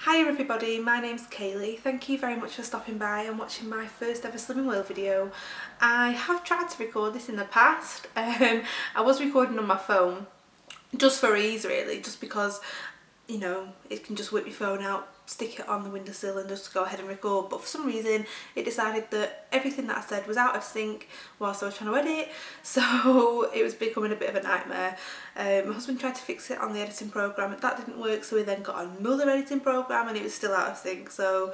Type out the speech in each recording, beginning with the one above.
Hi everybody, my name's Kayleigh. Thank you very much for stopping by and watching my first ever Slimming World video. I have tried to record this in the past. I was recording on my phone just for ease really, just because you know it can just whip your phone out, stick it on the windowsill and just go ahead and record, but for some reason it decided that everything that I said was out of sync whilst I was trying to edit, so it was becoming a bit of a nightmare. My husband tried to fix it on the editing program and that didn't work, so we then got another editing program and it was still out of sync. So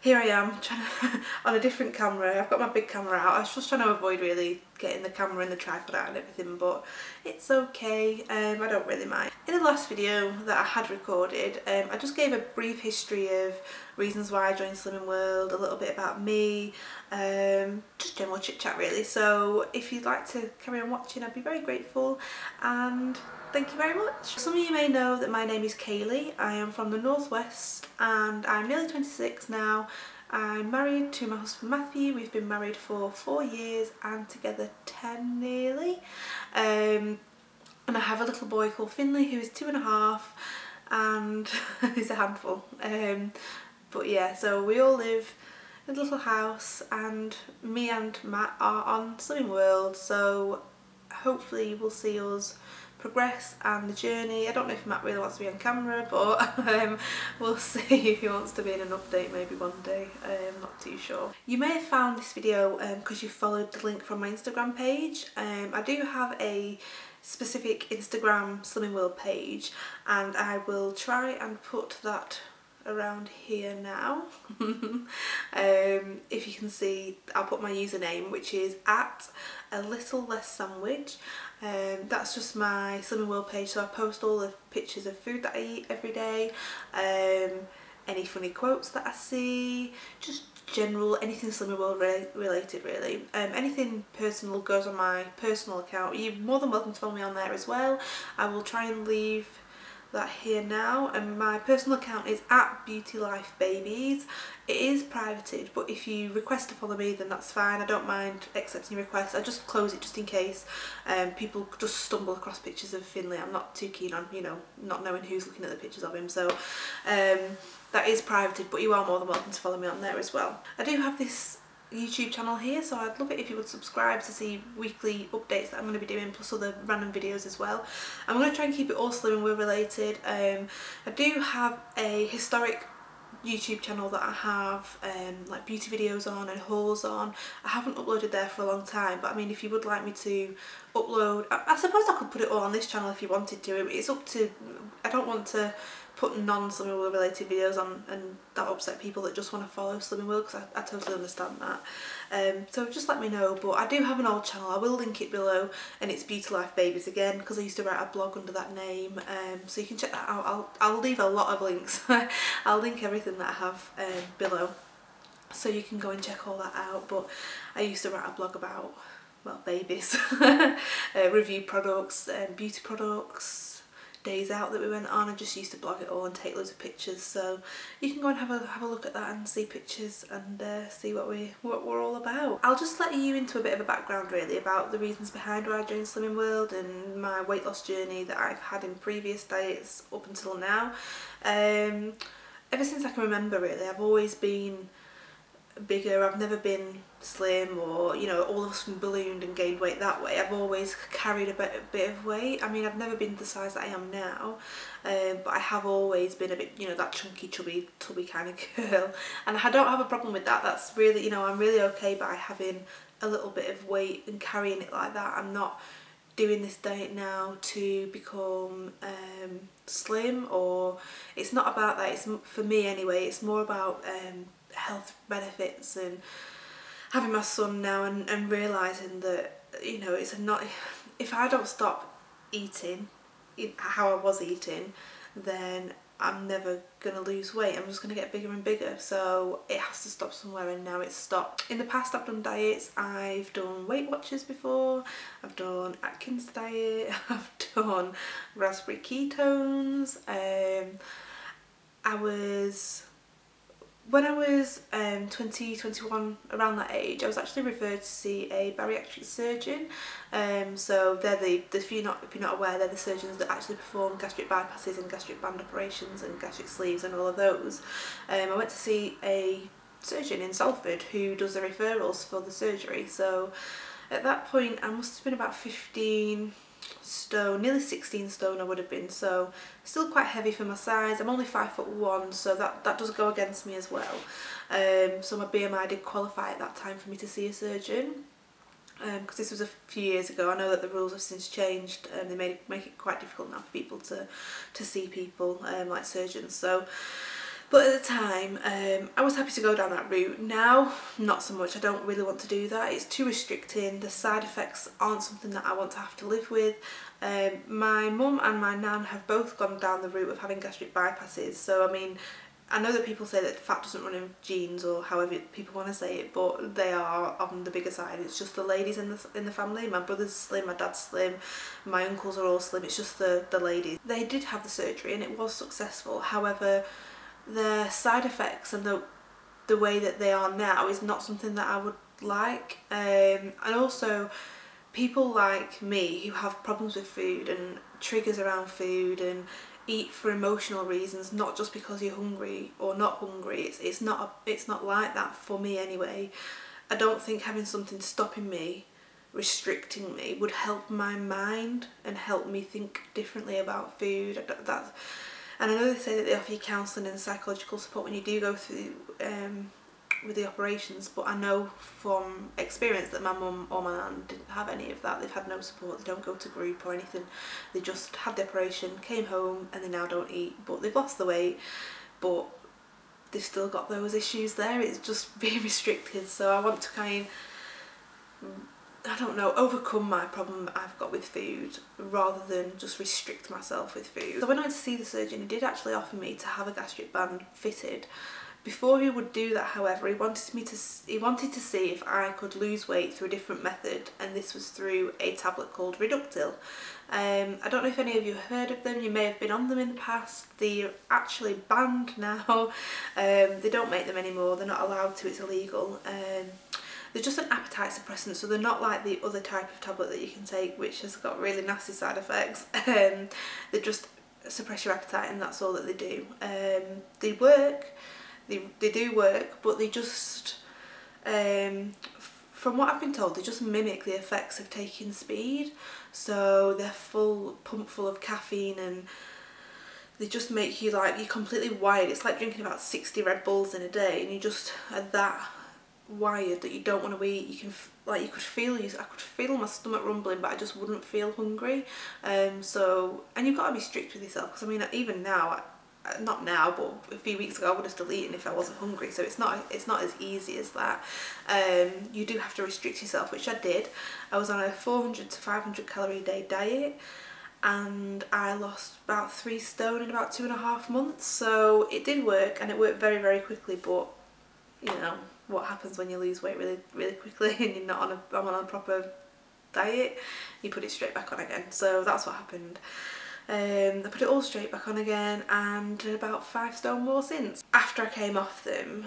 here I am trying to on a different camera. I've got my big camera out. I was just trying to avoid really getting the camera and the tripod out and everything, but it's okay. I don't really mind. In the last video that I had recorded, I just gave a brief history of reasons why I joined Slimming World, a little bit about me, just general chit chat really. So if you'd like to carry on watching, I'd be very grateful, and thank you very much. Some of you may know that my name is Kayleigh. I am from the northwest and I'm nearly 26 now. I'm married to my husband Matthew. We've been married for 4 years and together 10 nearly. And I have a little boy called Finley who is 2.5 and he's a handful. But yeah, so we all live in a little house and me and Matt are on Slimming World, so hopefully you will see us progress and the journey. I don't know if Matt really wants to be on camera, but we'll see if he wants to be in an update maybe one day. I'm not too sure. You may have found this video because you followed the link from my Instagram page. I do have a specific Instagram Slimming World page and I will try and put that around here now. If you can see, I'll put my username, which is @ALittleLessSandwich. That's just my Slimming World page, so I post all the pictures of food that I eat every day, any funny quotes that I see, just general anything Slimming World related really. Anything personal goes on my personal account. You're more than welcome to follow me on there as well. I will try and leave that here now, and my personal account is @BeautyLifeBabies. It is privated, but if you request to follow me then that's fine. I don't mind accepting your requests. I just close it just in case people just stumble across pictures of Finley. I'm not too keen on, you know, not knowing who's looking at the pictures of him, so that is privated, but you are more than welcome to follow me on there as well. I do have this YouTube channel here, so I'd love it if you would subscribe to see weekly updates that I'm going to be doing, plus other random videos as well. I'm going to try and keep it all Slimming World related. I do have a historic YouTube channel that I have like beauty videos on and hauls on. I haven't uploaded there for a long time, but I mean, if you would like me to upload, I suppose I could put it all on this channel if you wanted to. It's up to, I don't want to put non-Slimming World related videos on and that upset people that just want to follow Slimming World, because I totally understand that. So just let me know. But I do have an old channel, I will link it below, and it's Beauty Life Babies again, because I used to write a blog under that name, so you can check that out. I'll leave a lot of links. I'll link everything that I have below, so you can go and check all that out. But I used to write a blog about, well, babies, review products, beauty products, days out that we went on. I just used to blog it all and take loads of pictures, so you can go and have a look at that and see pictures and see what we're all about. I'll just let you into a bit of a background really about the reasons behind why I joined Slimming World and my weight loss journey that I've had in previous diets up until now. Ever since I can remember really, I've always been bigger. I've never been slim or, you know, all of a sudden ballooned and gained weight that way. I've always carried a bit of weight. I mean, I've never been the size that I am now, but I have always been a bit, you know, that chunky, chubby, tubby kind of girl, and I don't have a problem with that. That's really, you know, I'm really okay by having a little bit of weight and carrying it like that. I'm not doing this diet now to become slim, or it's not about that. It's, for me anyway, it's more about health benefits and having my son now, and realising that, you know, it's not, if I don't stop eating how I was eating, then I'm never going to lose weight. I'm just going to get bigger and bigger, so it has to stop somewhere, and now it's stopped. In the past I've done diets. I've done Weight Watchers before, I've done Atkins diet, I've done raspberry ketones, I was when I was 20, 21, around that age, I was actually referred to see a bariatric surgeon. So they're if you're not aware, they're the surgeons that actually perform gastric bypasses and gastric band operations and gastric sleeves and all of those. I went to see a surgeon in Salford who does the referrals for the surgery. So at that point I must have been about 15 stone, nearly 16 stone I would have been, so still quite heavy for my size. I'm only 5'1", so that does go against me as well. So my BMI did qualify at that time for me to see a surgeon, because this was a few years ago. I know that the rules have since changed and they make it quite difficult now for people to see people like surgeons. So but at the time, I was happy to go down that route. Now, not so much. I don't really want to do that. It's too restricting. The side effects aren't something that I want to have to live with. My mum and my nan have both gone down the route of having gastric bypasses. So, I mean, I know that people say that fat doesn't run in genes, or however people want to say it, but they are on the bigger side. It's just the ladies in the family. My brother's slim, my dad's slim, my uncles are all slim. It's just the ladies. They did have the surgery and it was successful. However, the side effects and the way that they are now is not something that I would like. And also, people like me who have problems with food and triggers around food and eat for emotional reasons, not just because you're hungry or not hungry. It's not like that for me anyway. I don't think having something stopping me, restricting me, would help my mind and help me think differently about food. And I know they say that they offer you counselling and psychological support when you do go through with the operations, but I know from experience that my mum or my nan didn't have any of that. They've had no support, they don't go to group or anything. They just had the operation, came home, and they now don't eat, but they've lost the weight, but they've still got those issues there. It's just being restricted. So I want to kind of, I don't know, overcome my problem I've got with food rather than just restrict myself with food. So when I went to see the surgeon, he did actually offer me to have a gastric band fitted. Before he would do that, however, he wanted to see if I could lose weight through a different method, and this was through a tablet called Reductil. I don't know if any of you have heard of them. You may have been on them in the past. They're actually banned now. They don't make them anymore. They're not allowed to. It's illegal. They're just an appetite suppressant, so they're not like the other type of tablet that you can take, which has got really nasty side effects. They just suppress your appetite, and that's all that they do. They work. They do work, but they just, from what I've been told, they just mimic the effects of taking speed. So they're pumped full of caffeine, and they just make you like, you're completely wired. It's like drinking about 60 Red Bulls in a day, and you just are that wired that you don't want to eat. You can, like, I could feel my stomach rumbling, but I just wouldn't feel hungry. So, and you've got to be strict with yourself, because I mean, even now, not now, but a few weeks ago I would have still eaten if I wasn't hungry. So it's not as easy as that. You do have to restrict yourself, which I did. I was on a 400 to 500 calorie a day diet, and I lost about 3 stone in about 2.5 months. So it did work, and it worked very, very quickly. But you know what happens when you lose weight really, really quickly and you're not on a proper diet? You put it straight back on again. So that's what happened. I put it all straight back on again, and about 5 stone more since. After I came off them,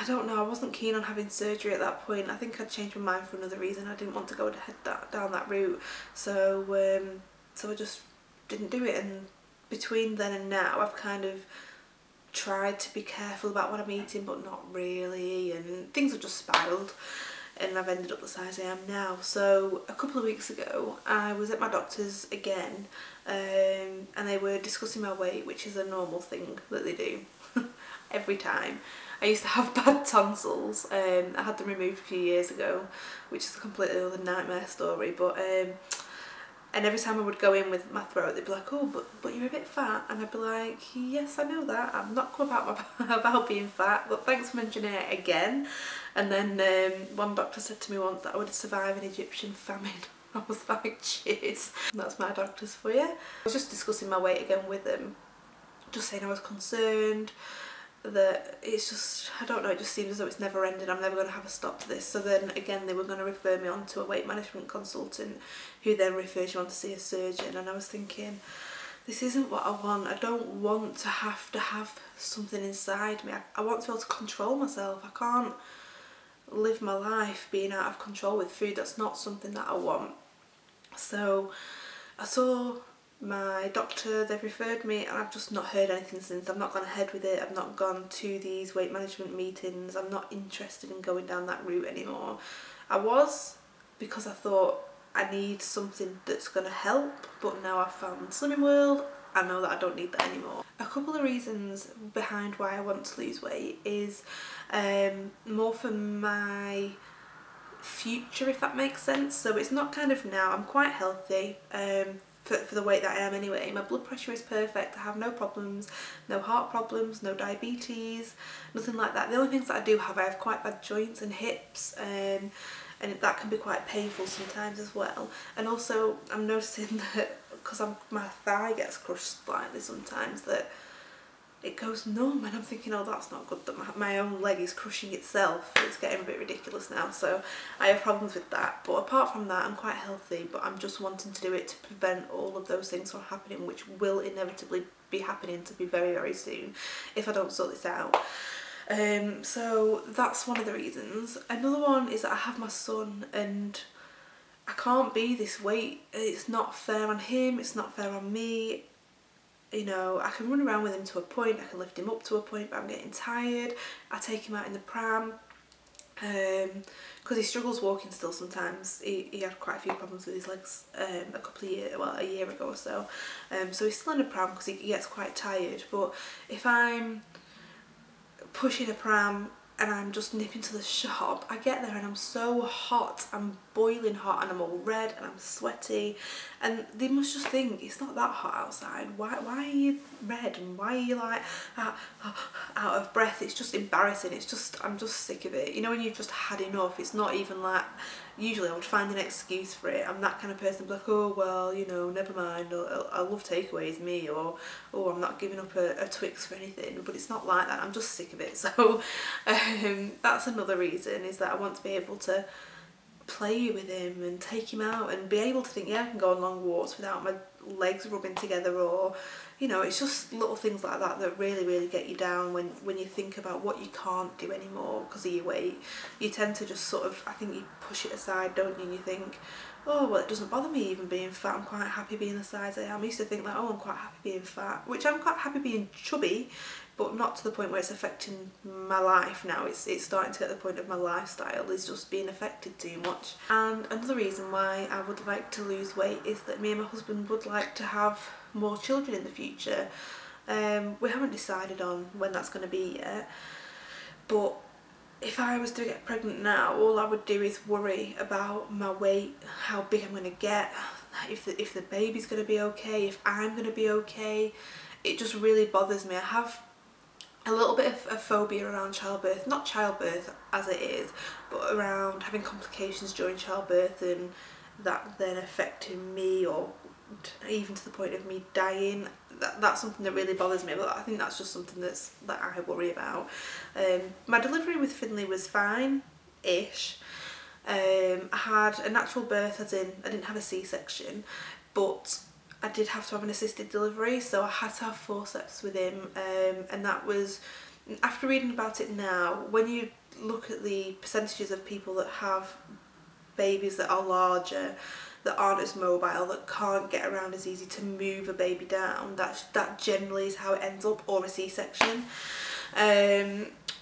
I don't know, I wasn't keen on having surgery at that point. I think I'd changed my mind for another reason. I didn't want to go down that route, so I just didn't do it. And between then and now, I've kind of tried to be careful about what I'm eating, but not really, and things have just spiraled, and I've ended up the size I am now. So a couple of weeks ago I was at my doctor's again, and they were discussing my weight, which is a normal thing that they do every time. I used to have bad tonsils. I had them removed a few years ago, which is a completely other nightmare story, but and every time I would go in with my throat, they'd be like, oh, but you're a bit fat. And I'd be like, yes, I know that. I'm not come about being fat, but thanks for mentioning it again. And then one doctor said to me once that I would survive an Egyptian famine. I was like, cheers. That's my doctors for you. I was just discussing my weight again with them, just saying I was concerned that it's just, I don't know, it just seems as though it's never ending. I'm never going to have a stop to this. So then again, they were going to refer me on to a weight management consultant, who then refers you on to see a surgeon. And I was thinking, this isn't what I want. I don't want to have something inside me. I want to be able to control myself. I can't live my life being out of control with food. That's not something that I want. So I saw my doctor, they've referred me, and I've just not heard anything since. I've not gone ahead with it. I've not gone to these weight management meetings. I'm not interested in going down that route anymore. I was, because I thought I need something that's going to help, but now I've found Slimming World. I know that I don't need that anymore. A couple of reasons behind why I want to lose weight is more for my future, if that makes sense. So it's not kind of now. I'm quite healthy for the weight that I am anyway. My blood pressure is perfect. I have no problems, no heart problems, no diabetes, nothing like that. The only things that I do have, I have quite bad joints and hips, and that can be quite painful sometimes as well. And also I'm noticing that because my thigh gets crushed slightly sometimes, that it goes numb, and I'm thinking, oh, that's not good, that my own leg is crushing itself. It's getting a bit ridiculous now, so I have problems with that. But apart from that, I'm quite healthy, but I'm just wanting to do it to prevent all of those things from happening, which will inevitably be happening to me very, very soon if I don't sort this out. So that's one of the reasons. Another one is that I have my son, and I can't be this weight. It's not fair on him, it's not fair on me. You know, I can run around with him to a point, I can lift him up to a point, but I'm getting tired. I take him out in the pram because he struggles walking still sometimes. He had quite a few problems with his legs a year ago or so. So he's still in a pram because he gets quite tired. But if I'm pushing a pram and I'm just nipping to the shop, I get there and I'm so hot, I'm boiling hot, and I'm all red and I'm sweaty, and they must just think it's not that hot outside. Why are you red, and why are you like out of breath? It's just embarrassing. It's just, I'm just sick of it. You know, when you've just had enough, it's not even like, usually I would find an excuse for it. I'm that kind of person, like, oh well, you know, never mind, or I love takeaways, me, or oh, I'm not giving up a Twix for anything. But it's not like that. I'm just sick of it. So that's another reason, is that I want to be able to play with him and take him out and be able to think, yeah, I can go on long walks without my legs rubbing together, or, you know, it's just little things like that that really, really get you down when you think about what you can't do anymore because of your weight. You tend to just sort of, I think you push it aside, don't you, and you think, oh, well, it doesn't bother me even being fat, I'm quite happy being the size I am. I used to think like, oh, I'm quite happy being fat, which I'm quite happy being chubby, but not to the point where it's affecting my life now. It's starting to get to the point of my lifestyle is just being affected too much. And another reason why I would like to lose weight is that me and my husband would like to have more children in the future. We haven't decided on when that's going to be yet, but if I was to get pregnant now, all I would do is worry about my weight, how big I'm going to get, if the baby's going to be okay, if I'm going to be okay. It just really bothers me. I have a little bit of a phobia around childbirth, not childbirth as it is, but around having complications during childbirth and that then affecting me, or even to the point of me dying. That's something that really bothers me, but I think that's just something that I worry about. My delivery with Finley was fine-ish. I had a natural birth, as in I didn't have a C-section, but I did have to have an assisted delivery, so I had to have forceps with him, and that was, after reading about it now, when you look at the percentages of people that have babies that are larger, that aren't as mobile, that can't get around as easy to move a baby down, that generally is how it ends up, or a C-section.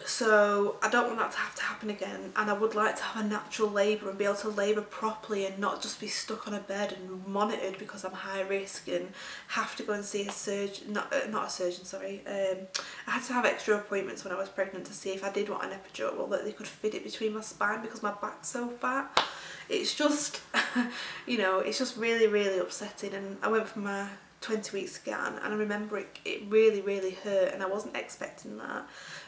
So I don't want that to have to happen again, and I would like to have a natural labour and be able to labour properly and not just be stuck on a bed and monitored because I'm high risk and have to go and see a surgeon, not a surgeon, sorry. I had to have extra appointments when I was pregnant to see if I did want an epidural, that they could fit it between my spine because my back's so fat. It's just, you know, it's just really, really upsetting. And I went for my 20-week scan, and I remember it really, really hurt, and I wasn't expecting that.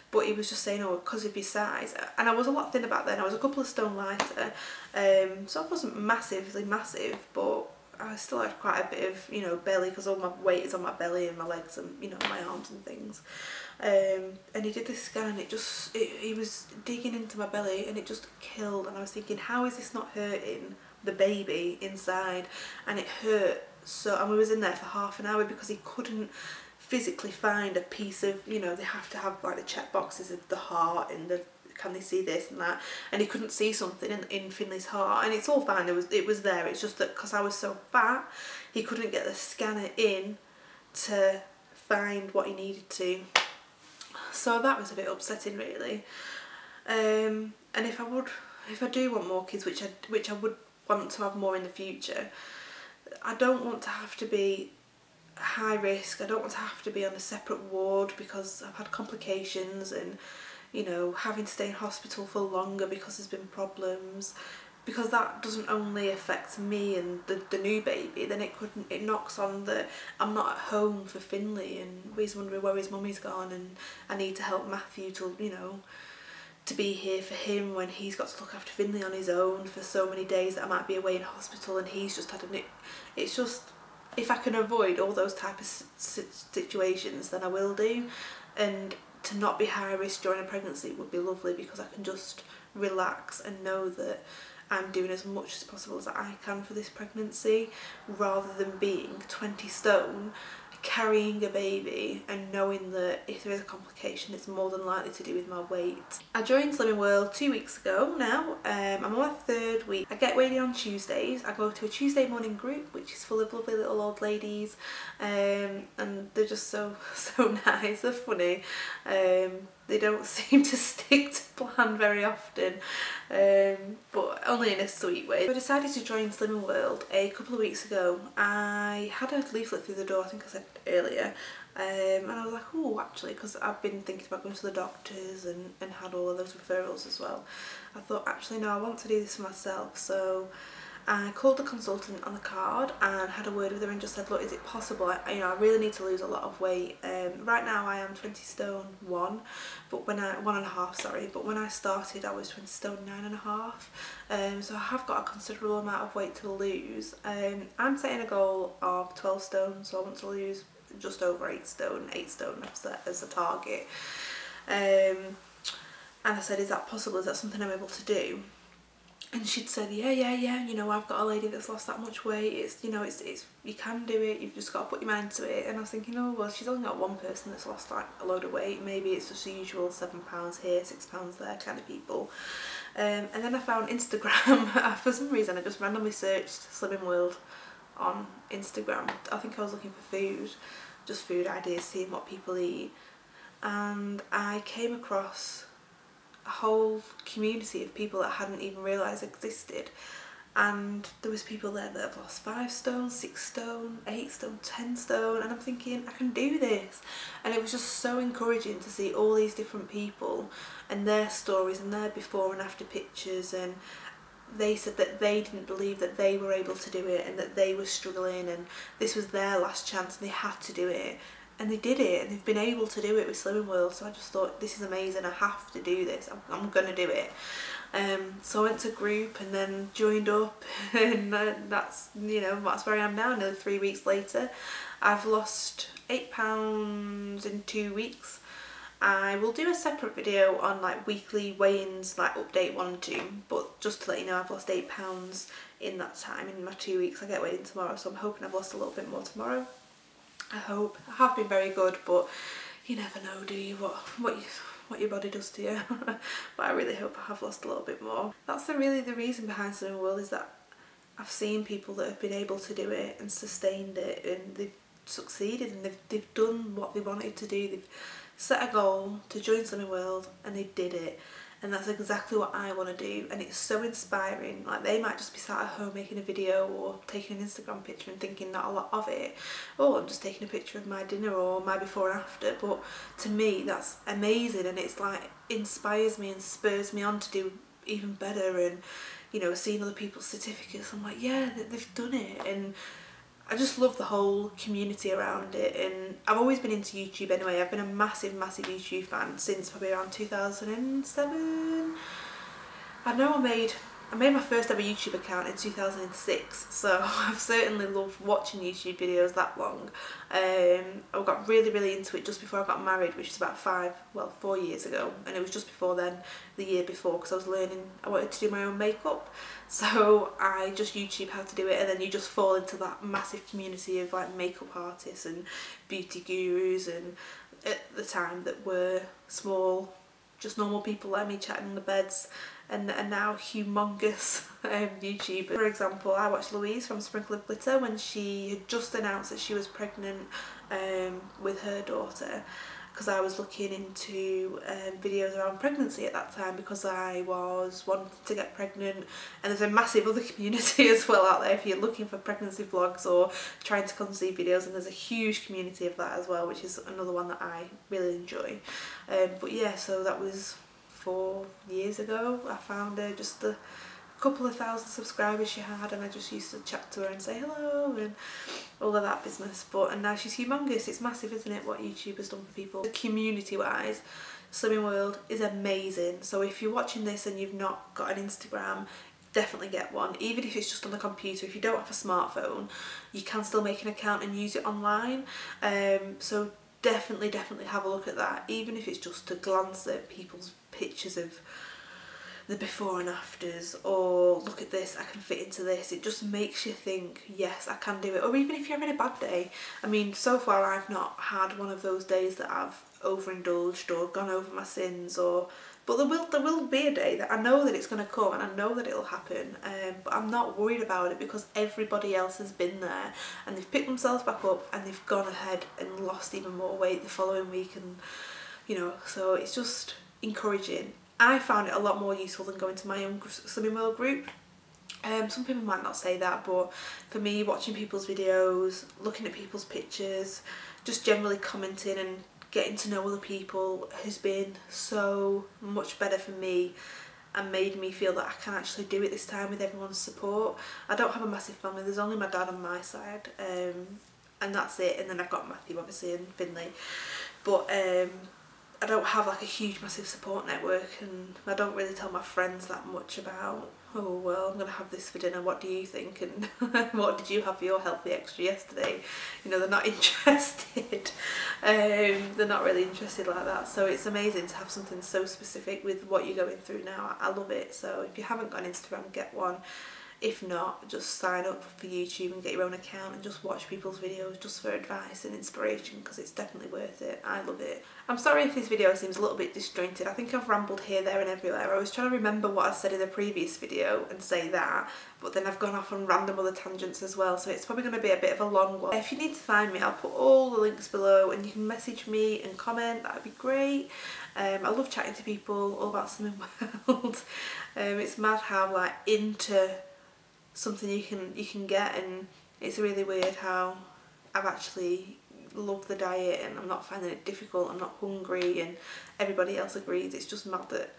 But he was just saying, oh, because of your size. And I was a lot thinner back then. I was a couple of stone lighter. So I wasn't massively massive, but I still had quite a bit of, you know, belly, because all my weight is on my belly and my legs and, you know, my arms and things. And he did this scan, and he was digging into my belly, and it just killed. And I was thinking, how is this not hurting the baby inside? And it hurt so, and we was in there for half an hour because he couldn't physically find a piece of, you know, they have to have like the check boxes of the heart and the can they see this and that, and he couldn't see something in Finley's heart, and it's all fine, it was there, it's just that because I was so fat he couldn't get the scanner in to find what he needed to. So that was a bit upsetting really. And if I do want more kids, which I would want to have more in the future, I don't want to have to be high risk. I don't want to have to be on a separate ward because I've had complications, and you know, having to stay in hospital for longer because there's been problems, because that doesn't only affect me and the new baby, then it knocks on that I'm not at home for Finley and he's wondering where his mummy's gone, and I need to help Matthew to, you know, to be here for him when he's got to look after Finley on his own for so many days that I might be away in hospital and he's just had it's just, if I can avoid all those type of situations then I will do, and to not be high risk during a pregnancy would be lovely because I can just relax and know that I'm doing as much as possible as I can for this pregnancy, rather than being 20 stone carrying a baby and knowing that if there is a complication it's more than likely to do with my weight. I joined Slimming World 2 weeks ago now. I'm on my 3rd week. I get weighed on Tuesdays. I go to a Tuesday morning group which is full of lovely little old ladies, and they're just so nice, they're funny. They don't seem to stick to plan very often, but only in a sweet way. I decided to join Slimming World a couple of weeks ago. I had a leaflet through the door, I think I said earlier, and I was like, oh, actually, because I've been thinking about going to the doctors and had all of those referrals as well. I thought, actually, no, I want to do this for myself. So I called the consultant on the card and had a word with her and just said, look, is it possible? I really need to lose a lot of weight. Right now I am 20 stone 1, but when I 1.5, sorry, but when I started I was 20 stone 9.5. So I have got a considerable amount of weight to lose. I'm setting a goal of 12 stone, so I want to lose just over 8 stone as a target. And I said, is that possible? Is that something I'm able to do? And she'd said, yeah, you know, I've got a lady that's lost that much weight, it's, you know, it's you can do it, you've just got to put your mind to it. And I was thinking, oh, well, she's only got one person that's lost like a load of weight, maybe it's just the usual £7 here, £6 there kind of people. And then I found Instagram. For some reason I just randomly searched Slimming World on Instagram. I think I was looking for food, just food ideas, seeing what people eat, and I came across a whole community of people that I hadn't even realised existed, and there was people there that have lost 5 stone, 6 stone, 8 stone, 10 stone, and I'm thinking, I can do this. And it was just so encouraging to see all these different people and their stories and their before and after pictures, and they said that they didn't believe that they were able to do it and that they were struggling and this was their last chance and they had to do it. And they did it, and they've been able to do it with Slimming World. So I just thought, this is amazing, I have to do this, I'm gonna do it. So I went to group and then joined up, and that's, you know, that's where I am now, nearly 3 weeks later. I've lost 8 pounds in 2 weeks. I will do a separate video on like weekly weigh-ins, like update 1 and 2, but just to let you know, I've lost 8 pounds in that time, in my 2 weeks. I get weighed in tomorrow, so I'm hoping I've lost a little bit more tomorrow. I hope. I have been very good, but you never know, do you, what your body does to you. But I really hope I have lost a little bit more. That's really the reason behind Slimming World, is that I've seen people that have been able to do it and sustained it, and they've succeeded, and they've done what they wanted to do. They've set a goal to join Slimming World and they did it. And that's exactly what I want to do, and it's so inspiring. Like, they might just be sat at home making a video or taking an Instagram picture and thinking not a lot of it. Oh, I'm just taking a picture of my dinner or my before and after. But to me, that's amazing, and it's like inspires me and spurs me on to do even better. And you know, seeing other people's certificates, I'm like, yeah, they've done it. And I just love the whole community around it, and I've always been into YouTube anyway. I've been a massive YouTube fan since probably around 2007. I know I made I made my first ever YouTube account in 2006, so I've certainly loved watching YouTube videos that long. I got really into it just before I got married, which is about 4 years ago, and it was just before then, the year before, because I was learning, I wanted to do my own makeup, so I just YouTube how to do it, and then you just fall into that massive community of like makeup artists and beauty gurus, and at the time that were small, just normal people like me chatting on the beds, and are now humongous YouTubers. For example, I watched Louise from Sprinkle of Glitter when she had just announced that she was pregnant with her daughter, because I was looking into videos around pregnancy at that time, because I was wanting to get pregnant, and there's a massive other community as well out there if you're looking for pregnancy vlogs or trying to conceive videos, and there's a huge community of that as well, which is another one that I really enjoy. But yeah, so that was 4 years ago. I found her, just a couple of thousand subscribers she had, and I just used to chat to her and say hello and all of that business. And now she's humongous. It's massive, isn't it, what YouTube has done for people. Community wise, Slimming World is amazing. So if you're watching this and you've not got an Instagram, definitely get one, even if it's just on the computer. If you don't have a smartphone, you can still make an account and use it online. So definitely have a look at that, even if it's just to glance at people's pictures of the before and afters, or look at this, I can fit into this. It just makes you think, yes, I can do it. Or even if you're having a bad day. I mean, so far I've not had one of those days that I've overindulged or gone over my sins, but there will be a day that I know that it's going to come, and I know that it'll happen, but I'm not worried about it, because everybody else has been there and they've picked themselves back up and they've gone ahead and lost even more weight the following week, and you know, so it's just encouraging. I found it a lot more useful than going to my own Slimming World group. Some people might not say that, but for me, watching people's videos, looking at people's pictures, just generally commenting and getting to know other people has been so much better for me, and made me feel that I can actually do it this time with everyone's support. I don't have a massive family, there's only my dad on my side, and that's it, and then I've got Matthew obviously and Finley, but I don't have like a huge massive support network, and I don't really tell my friends that much about, oh well, I'm gonna have this for dinner, what do you think, and what did you have for your healthy extra yesterday? You know, they're not interested. They're not really interested like that, so it's amazing to have something so specific with what you're going through now. I love it. So if you haven't got an Instagram, get one. If not, just sign up for YouTube and get your own account and just watch people's videos just for advice and inspiration, because it's definitely worth it. I love it. I'm sorry if this video seems a little bit disjointed. I think I've rambled here, there and everywhere. I was trying to remember what I said in the previous video and say that, but then I've gone off on random other tangents as well, so it's probably going to be a bit of a long one. If you need to find me, I'll put all the links below, and you can message me and comment. That would be great. I love chatting to people all about Slimming World. It's mad how like into something you can get, and it's really weird how I've actually loved the diet and I'm not finding it difficult, I'm not hungry, and everybody else agrees. It's just mad that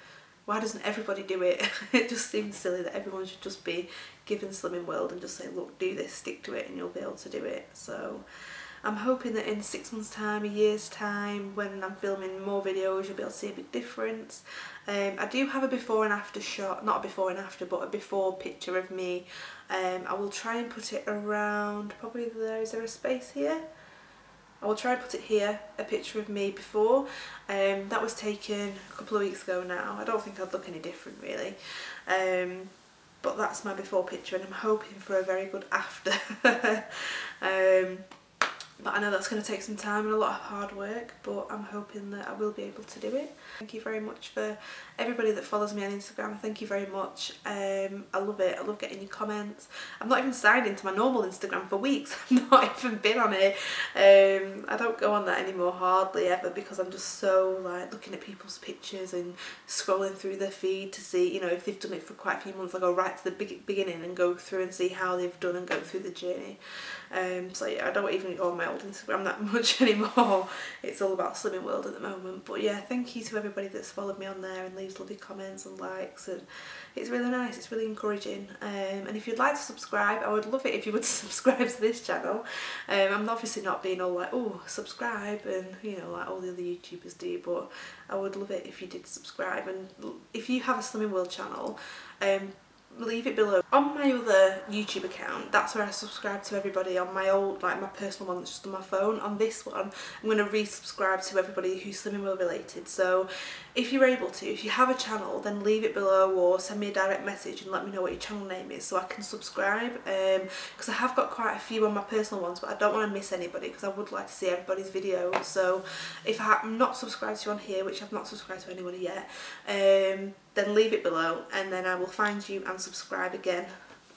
why doesn't everybody do it? It just seems silly that everyone should just be given Slimming World and just say, look, do this, stick to it, and you'll be able to do it. So I'm hoping that in 6 months time, a year's time, when I'm filming more videos, you'll be able to see a big difference. I do have a before and after shot, not a before and after, but a before picture of me. I will try and put it around, probably there, is there a space here? I will try and put it here, a picture of me before. That was taken a couple of weeks ago now. I don't think I'd look any different really. But that's my before picture, and I'm hoping for a very good after. But I know that's going to take some time and a lot of hard work, but I'm hoping that I will be able to do it. Thank you very much for everybody that follows me on Instagram. Thank you very much. I love it. I love getting your comments. I've not even signed into my normal Instagram for weeks. I've not even been on it. I don't go on that anymore hardly ever, because I'm just so like looking at people's pictures and scrolling through their feed to see, you know, if they've done it for quite a few months. I go right to the beginning and go through and see how they've done and go through the journey. So yeah, I don't even go on my old Instagram that much anymore. It's all about Slimming World at the moment. But yeah, thank you to everybody that's followed me on there and leaves lovely comments and likes, and it's really nice, it's really encouraging. And if you'd like to subscribe, I would love it if you would subscribe to this channel. I'm obviously not being all like, oh, subscribe, and you know, like all the other YouTubers do, but I would love it if you did subscribe. And if you have a Slimming World channel, leave it below. On my other YouTube account, that's where I subscribe to everybody. On my old, like my personal one that's just on my phone. On this one, I'm going to resubscribe to everybody who's Slimming World related. So if you're able to, if you have a channel, then leave it below or send me a direct message and let me know what your channel name is so I can subscribe, because I have got quite a few on my personal ones, but I don't want to miss anybody because I would like to see everybody's videos. So if I'm not subscribed to you on here, which I've not subscribed to anybody yet, then leave it below and then I will find you and subscribe again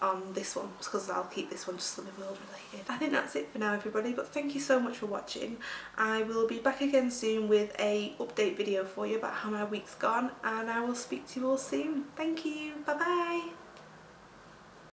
on this one, because I'll keep this one just Slimming World related. I think that's it for now, everybody, but thank you so much for watching. I will be back again soon with a update video for you about how my week's gone, and I will speak to you all soon. Thank you, bye bye.